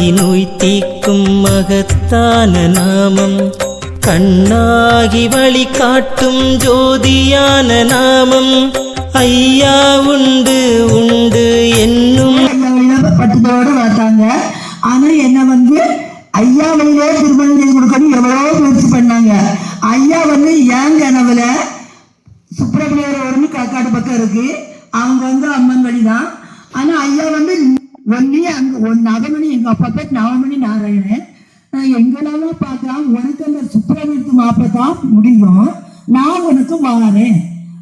கல்லாகி நோய் தீர்க்கும் மகத்தான நாமம், கண்ணாகி வழி காட்டும் ஜோதியான நாமம் ஐயா உண்டு உண்டு என்னும். பட்டுதோட பார்த்தாங்க. ஆனா என்ன ஐயா வழியே திருமணம் செய்து கொடுக்கணும் எவ்வளவோ முயற்சி பண்ணாங்க. ஐயா என் கனவுல சுப்பிரமணியர் காக்காடு பக்கம் இருக்கு, அவங்க அம்மன் வழிதான். ஆனா ஐயா ஒன்னே அங்க நவமணி, எங்க அப்பா பேர் நவமணி நாராயணன். எங்களால பார்க்கலாம் உனக்கு அந்த சுப்பிரமணியத்து மாப்பதான் முடியும், நான் உனக்கு வாரேன்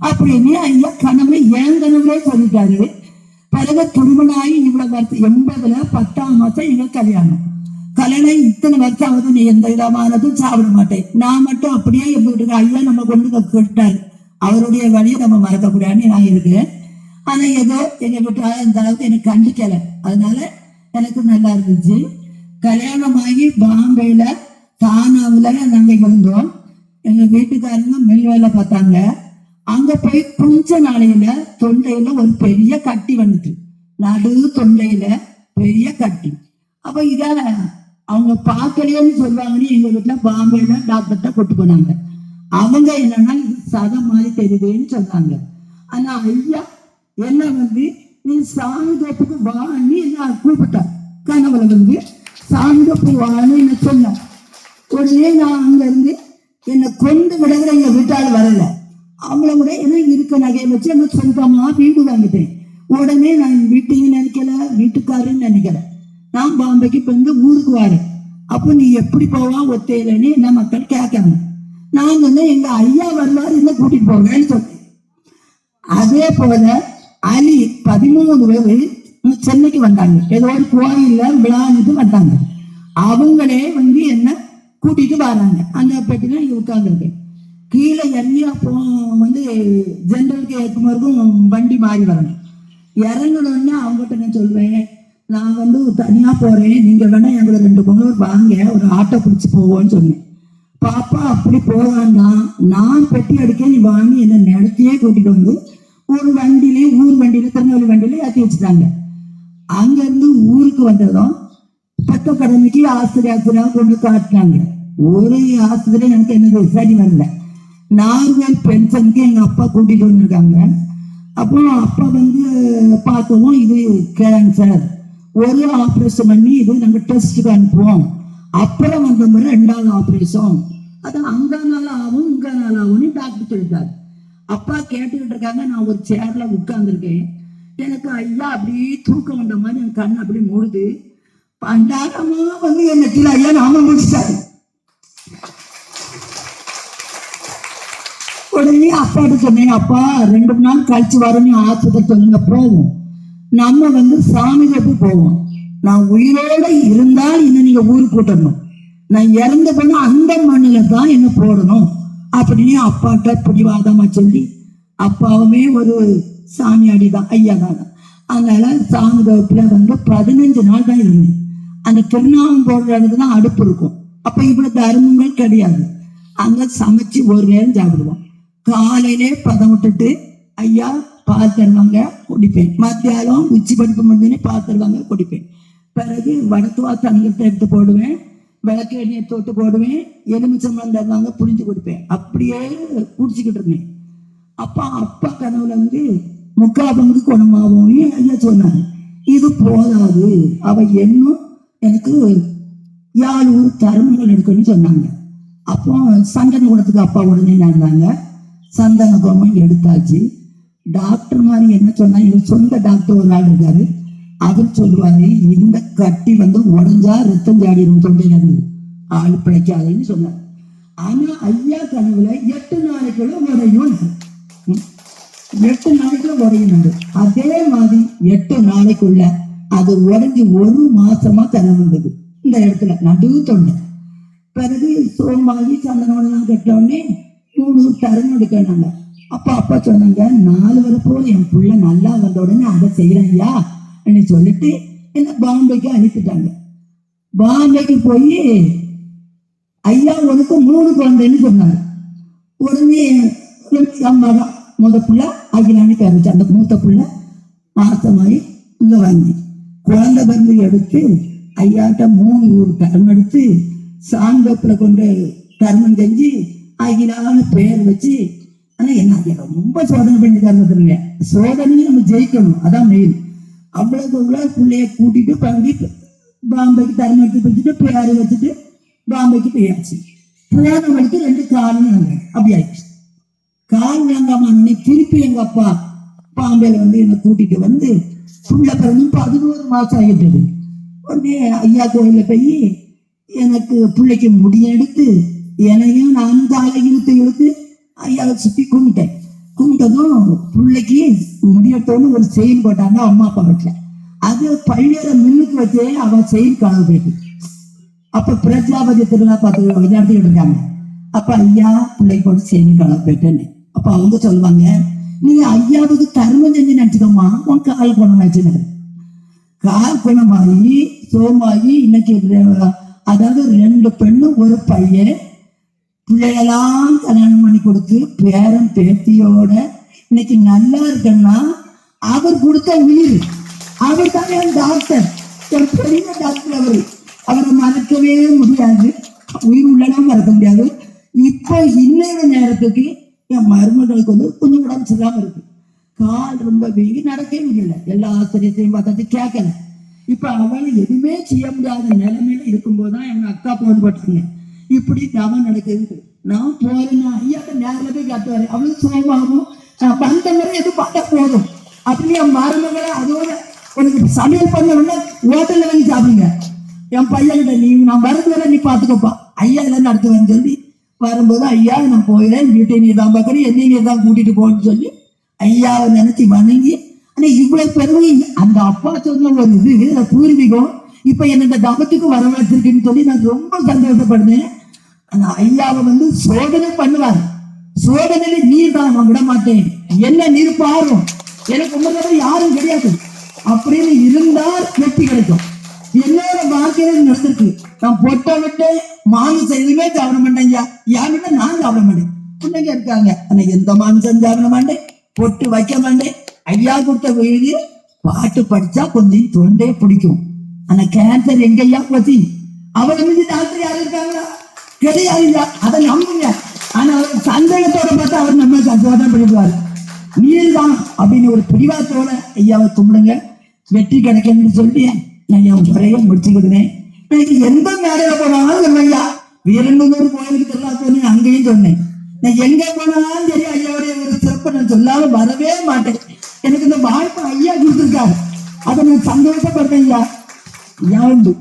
அப்படின்னு ஐயா கனவு என் கனவுலே சொல்லிட்டாரு. பிறகு திருமணம் ஆகி இவ்வளவு வருஷம் 80ல 10ஆம் மாசம் எங்க கல்யாணம். கல்யாணம் இத்தனை வருஷம் ஆகுது, நீ எந்த விதமானதும் சாப்பிட மாட்டேன். நான் மட்டும் அப்படியே எங்க வீட்டுக்கு ஐயா நம்ம கொண்டு கேட்டாரு, அவருடைய வழியை நம்ம மறக்கக்கூடாதுன்னு நான் இருக்கேன். ஆனா ஏதோ எங்க வீட்டு இந்த அளவுக்கு எனக்கு கண்டிக்கல, அதனால எனக்கு நல்லா இருந்துச்சு. கல்யாணமாகி பாம்பேல தானாவில் நாங்க இருந்தோம். எங்க வீட்டுக்காரங்க மில் வேலை பார்த்தாங்க. அங்க போய் கொஞ்ச நாளையில தொண்டையில ஒரு பெரிய கட்டி வந்துட்டு, நடு தொண்டையில பெரிய கட்டி. அப்ப இத அவங்க பார்க்கலையேன்னு சொல்லுவாங்கன்னு எங்க வீட்டுல பாம்பேல டாக்டர்கிட்ட கூட்டு போனாங்க. அவங்க என்னன்னா இது சதம் மாதிரி தெரியுதுன்னு சொன்னாங்க. ஆனா ஐயா என்ன நீ சாமி தோப்புக்கு வான்னு என்ன கூப்பிட்டா, கனவுல சாமி தோப்பு வான்னு என்ன சொன்ன உடனே நான் அங்க இருந்து என்னை கொண்டு விடுகிற எங்க வீட்டால் வரல. அவங்கள கூட என்ன இருக்க நகையை வச்சு என்ன சொந்தமா வீடு வாங்கிட்டேன். உடனே நான் வீட்டையும் நினைக்கல, வீட்டுக்காரன்னு நினைக்கல. நான் பாம்பேக்கு இப்ப ஊருக்கு வரேன். அப்போ நீ எப்படி போவா ஒத்தையிலன்னு என்ன மக்கள் கேட்காங்க. நான் எங்க ஐயா வரலாறு என்ன கூட்டிட்டு போவேன்னு சொன்னேன். அதே போல அலி 13 பேர் சென்னைக்கு வந்தாங்க. ஏதோ ஒரு கோயில்ல விழான்னு வந்தாங்க. அவங்களே என்ன கூட்டிட்டு வராங்க. அந்த பெட்டில இங்க உட்கார்ந்துருக்கேன். கீழே இறங்கியா ஜென்ரலுக்கு ஏற்கும்போதும் வண்டி மாறி வரணும். இறங்கணும்னா அவங்ககிட்ட நான் சொல்வேன், நான் தனியா போறேன், நீங்க வேணா எங்களை 2 பொண்ணு வாங்க, ஒரு ஆட்டோ பிடிச்சி போவோன்னு சொன்னேன். பாப்பா அப்படி போவான்னா நான் பெட்டி அடிக்க நீ வாங்கி என்ன நடத்தியே கூட்டிட்டு ஒரு வண்டியிலே ஊர் வண்டியில திருநெல்வேலி வண்டியில ஏற்றி வச்சுட்டாங்க. அங்க இருந்து ஊருக்கு வந்ததும் பத்த கடமைக்கு ஆசிரியா கொண்டு காட்டினாங்க. ஒரு ஆசிரியர் எனக்கு என்னது சரி வரல. 4 பென்ஷனுக்கு எங்க அப்பா கூட்டிட்டு வந்திருக்காங்க. அப்போ அப்பா பார்க்கவும் இது கேன்சர், ஒரு ஆப்ரேஷன் பண்ணி இது நாங்க டெஸ்ட்டுக்கு அனுப்புவோம், அப்புறம் முறை 2வது ஆப்ரேஷன், அது அங்க நாள் ஆகும் இங்க நாள் ஆகும்னு டாக்டர் சொல்லிட்டாரு. அப்பா கேட்டுக்கிட்டு இருக்காங்க. நான் ஒரு சேர்ல உட்கார்ந்துருக்கேன். எனக்கு ஐயா அப்படியே தூக்கம் வந்த மாதிரி என் கண் அப்படி மூடுது. பண்டாரமா என் நெத்தில ஐயா நாம முடிச்சிட்டாரு. உடனே அப்பாட்ட சொன்னேன், அப்பா 2 நாள் கழிச்சு வரணும் ஆஸ்பத்திரி சொல்லுங்க போவோம், நம்ம சாமி தோப்பு போவோம். நான் உயிரோட இருந்தால் இன்னும் நீங்க ஊருக்கு கூட்டணும், நான் இறந்த பண்ண அந்த மண்ணில தான் என்ன போடணும் அப்படின்னு அப்பாட்ட பிடிவாதமா சொல்லி, அப்பாவுமே ஒரு சாமியாடி தான், ஐயா தான். அதனால சாமி தோப்புல 15 நாள் தான் இருந்தேன். அந்த திருநாமம் போடுற இடத்துல தான் அடுப்பு இருக்கும். அப்ப இவ்வளவு தர்மங்கள் கிடையாது. அங்க சமைச்சு ஒரு நேரம் சாப்பிடுவோம். காலையிலே பதம் விட்டுட்டு ஐயா பால் தருவாங்க குடிப்பேன். மத்தியானம் உச்சி படிப்பு முடிஞ்சோடனே பால் தருவாங்க குடிப்பேன். பிறகு வடத்துவா தங்கத்தை எடுத்து போடுவேன், விளக்கு எண்ணெயை தொட்டு போடுவேன், எலுமிச்சம்பழம் தருவாங்க புளிஞ்சு கொடுப்பேன். அப்படியே குடிச்சுக்கிட்டு இருந்தேன். அப்பா கனவுல 3/4 பங்கு குணமாகும்னு ஐயா சொன்னாரு. இது போதாது, அவ இன்னும் எனக்கு 7 ஊர் தருமங்கள் எடுக்கணும்னு சொன்னாங்க. அப்போ சந்தன குடத்துக்கு அப்பா உடனே நடந்தாங்க. சந்தன குடம் எடுத்தாச்சு. டாக்டர் மாதிரி என்ன சொன்னா, எங்களுக்கு சொந்த டாக்டர் ஒரு ஆள் இருக்காரு, அவர் சொல்லுவாரு இந்த கட்டி உடஞ்சா ரத்தம் ஜாடிடும் தொண்டையில இருந்து, ஆள் பிழைக்காதுன்னு சொன்னார். ஆனா ஐயா கனவுல 8 நாளைக்குள்ள உடையும், 8 நாளைக்குள்ள உடையும். அதே மாதிரி 8 நாளைக்குள்ள அது உடைஞ்சு 1 மாசமா கனவு வந்தது. இந்த இடத்துல நடு தொண்டை. பிறகு சோமாகி சந்தனோடலாம் கட்டவுடனே 3 தரம் எடுக்கிறாங்க. அப்பா சொன்னாங்க, 4 வரப்போ என் பிள்ளை நல்லா வந்த உடனே அதை செய்யறேன் ஐயா என்று சொல்லிட்டு என்ன பாம்பேக்கு அனுப்பிட்டாங்க. பாம்பேக்கு போய் ஐயா உனக்கு 3 குழந்தைன்னு சொன்னாங்க. உடனே அம்மா தான் முத புள்ள அகிலான்னு கருச்சு. அந்த மூத்த புள்ள மாசமாயி இங்க வாங்கி குழந்தை எடுத்து ஐயாட்ட 3 ஊர் தர்மம் எடுத்து சாந்தோப்புல கொண்டு தர்மம் செஞ்சு அகிலான பெயர் வச்சு. ஆனா என்ன ஐயா ரொம்ப சோதனை பண்ணி தர்மத்துருங்க. சோதனையும் நம்ம ஜெயிக்கணும், அதான் மெயின். அவ்வளவு பிள்ளைய கூட்டிட்டு பங்கி பாம்பேக்கு தர்மம் எடுத்து வச்சுட்டு பேரு வச்சுட்டு பாம்பேக்கு போயாச்சு. போன வழிக்கு 2 காலும் அப்படி ஆயிடுச்சு. கால் வாங்காம திருப்பி எங்க அப்பா பாம்பேல வந்து என்னை கூட்டிட்டு வந்து புள்ள பிறந்து 11 மாசம் ஆகிட்டது. உடனே ஐயா கோயில போய் எனக்கு பிள்ளைக்கு முடிய எடுத்து என்னையும் நானும் காலை இழுத்து ஐயாவை சுத்தி கும்பிட்டேன். கும்பிட்டதும் பிள்ளைக்கு முடியட்டோன்னு ஒரு செயின் போட்டாங்க அம்மா அப்பா வீட்டுல. அது பள்ளியோட மின்னுக்கு வச்சே அவ செயின் காண போயிட்டு. அப்ப பிரஜாபதி திருவிழா பார்த்து நடத்திக்கிட்டு இருக்காங்க. அப்ப ஐயா பிள்ளைக்கு போட்டு செயின் காண போயிட்டேன்னு. அப்ப அவங்க சொல்லுவாங்க, நீ ஐயாவுக்கு தர்மம் செஞ்சு நினைச்சுக்கோமா, உன் கால் குணமாச்சுன்னு. கால் குணமாகி சோமாகி இன்னைக்கு அதாவது 2 பெண்ணும் 1 பையன் பிள்ளையெல்லாம் கல்யாணம் பண்ணி கொடுத்து பேரன் பேத்தியோட இன்னைக்கு நல்லா இருக்குன்னா அவர் கொடுத்த உயிர். அவர் தானே டாக்டர், ஒரு பெரிய டாக்டர். அவரை மறக்கவே முடியாது, உயிர் உள்ளலாம் மறக்க முடியாது. இப்போ இன்னொரு நேரத்துக்கு என் மருமகளுக்கு வந்து கொஞ்சம் உடம்பு சரியாம இருக்கு. கால் ரொம்ப வீங்கி நடக்கவே முடியல. எல்லா ஆசிரியத்தையும் பார்த்தாச்சு கேட்கல. இப்ப அவளை எதுவுமே செய்ய முடியாத நிலைமையில இருக்கும்போதுதான் எங்க அக்கா போன் போட்டாங்க, இப்படி தவம் நடக்குது. நான் போறேன்னா ஐயாட்ட நேரில் போய் காட்டுவாரு. அவளுக்கு சோமாகும், வந்த முறை எதுவும் பார்த்தா போதும். அப்படி என் மருமகளை அதோட உனக்கு சமையல் பண்ணணும்னா ஹோட்டல்ல வாங்கி சாப்பிடுங்க. என் பையன்கிட்ட நான் வரது வரை நீ பாத்துக்கோப்பா, ஐயா எல்லாம் நடத்துவேன்னு சொல்லி வரும்போது, ஐயா நான் போயிடேன், வீட்டை நீ தான் பார்க்கணும், என்னையும் நீ தான் கூட்டிட்டு போன்னு சொல்லி ஐயாவை நினைச்சு வணங்கி. ஆனா இவ்வளவு பெருமை அந்த அப்பா சொன்ன ஒரு இது பூர்வீகம் இப்ப என்ன தவத்துக்கு வரவழைச்சிருக்குன்னு சொல்லி நான் ரொம்ப சந்தோஷப்படுறேன். அந்த ஐயாவை வந்து சோதனை பண்ணுவார். சோதனையில நீர் தான், நான் விட மாட்டேன், என்ன நீர் பாரும், எனக்கு உங்களை யாரும் கிடையாது அப்படின்னு இருந்தால் வெற்றி கிடைக்கும். என்னோட வாழ்க்கையில நடந்திருக்கு. நான் பொட்டை விட்டு மாமிசம் எதுவுமே சாப்பிட மாட்டேன் ஐயா, யாருன்னா நான் சாப்பிட மாட்டேன். பிள்ளைங்க இருக்காங்க, ஆனா எந்த மாமிசம் சாப்பிட மாட்டேன், பொட்டு வைக்க மாட்டேன். ஐயா கொடுத்த வீடு பாட்டு படிச்சா கொஞ்சம் தொண்டே பிடிக்கும். ஆனா கேன்சர் எங்க ஐயா போச்சு? அவரை மீது டாக்டர் யாரும் இருக்காங்களா? கிடையாது. அதை நம்புங்க. ஆனா அவர் சந்தேகத்தோட பார்த்தா அவர் நம்ம சந்தோஷம் பண்ணிடுவாரு. நீர் தான் அப்படின்னு ஒரு பிடிவாத்தோட ஐயாவை கும்பிடுங்க, வெற்றி கிடைக்கணும்னு சொல்லி நான் என் முறைய முடிச்சுக்கிடுவேன். எனக்கு எந்த மேடையில போனாலும் ஐயா வீரநூறு கோயிலுக்கு திருவிழா போனேன், அங்கேயும் சொன்னேன். நான் எங்க போனாலும் சரி ஐயாவுடைய ஒரு சிறப்பு நான் சொல்லாம வரவே மாட்டேன். எனக்கு இந்த வாய்ப்பு ஐயா கொடுத்துருக்காரு, அதை நான் சந்தோஷப்படுறேன் ஐயா. ஐயா உண்டு.